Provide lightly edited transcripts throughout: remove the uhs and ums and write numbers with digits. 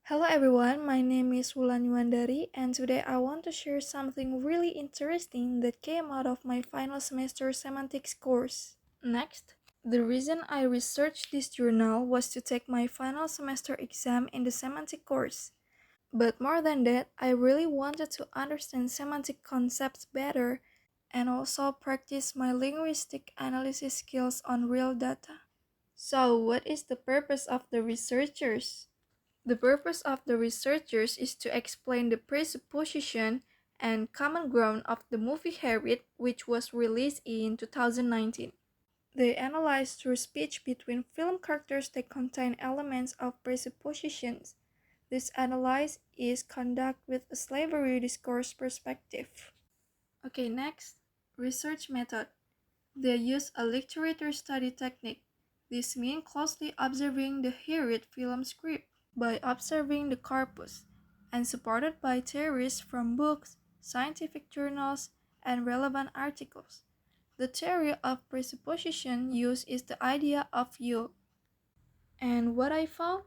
Hello everyone, my name is Wandari, and today I want to share something really interesting that came out of my final semester semantics course. Next, the reason I researched this journal was to take my final semester exam in the semantic course. But more than that, I really wanted to understand semantic concepts better and also practice my linguistic analysis skills on real data. So, what is the purpose of the researchers? The purpose of the researchers is to explain the presupposition and common ground of the movie Harriet, which was released in 2019. They analyze through speech between film characters that contain elements of presuppositions. This analysis is conducted with a slavery discourse perspective. Okay, next, research method. They use a literature study technique. This means closely observing the Harriet film script by observing the corpus and supported by theories from books, scientific journals, and relevant articles. The theory of presupposition used is the idea of you. And what I found?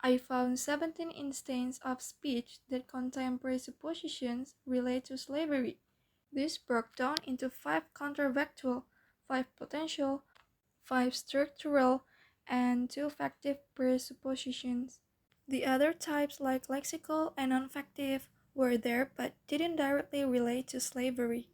I found 17 instances of speech that contain presuppositions related to slavery. This broke down into 5 counterfactual, 5 potential, 5 structural, and 2 factive presuppositions. The other types like lexical and non-factive were there but didn't directly relate to slavery.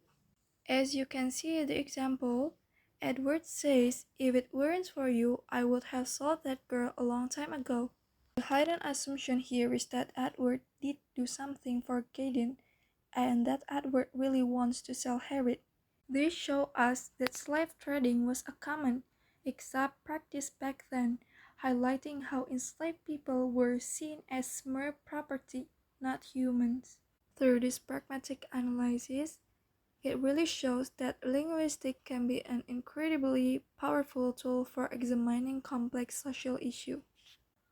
As you can see in the example, Edward says, "If it weren't for you, I would have sold that girl a long time ago." The hidden assumption here is that Edward did do something for Gideon and that Edward really wants to sell Harriet. This shows us that slave trading was a common, except practice back then, highlighting how enslaved people were seen as mere property, not humans. Through this pragmatic analysis, it really shows that linguistics can be an incredibly powerful tool for examining complex social issues.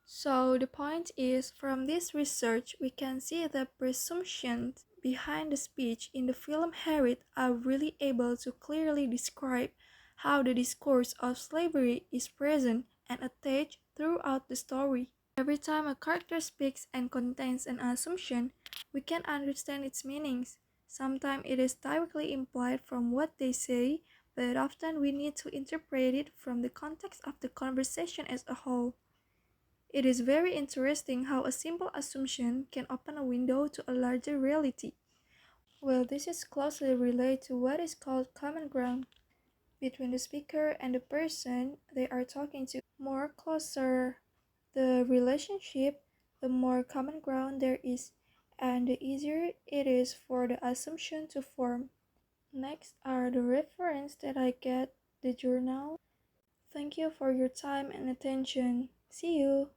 So the point is, from this research, we can see the presumptions behind the speech in the film Harriet are really able to clearly describe how the discourse of slavery is present and attached throughout the story. Every time a character speaks and contains an assumption, we can understand its meanings. Sometimes it is directly implied from what they say, but often we need to interpret it from the context of the conversation as a whole. It is very interesting how a simple assumption can open a window to a larger reality. Well, this is closely related to what is called common ground between the speaker and the person they are talking to. More closer the relationship, the more common ground there is, and the easier it is for the assumption to form. Next are the reference that I get the journal. Thank you for your time and attention. See you.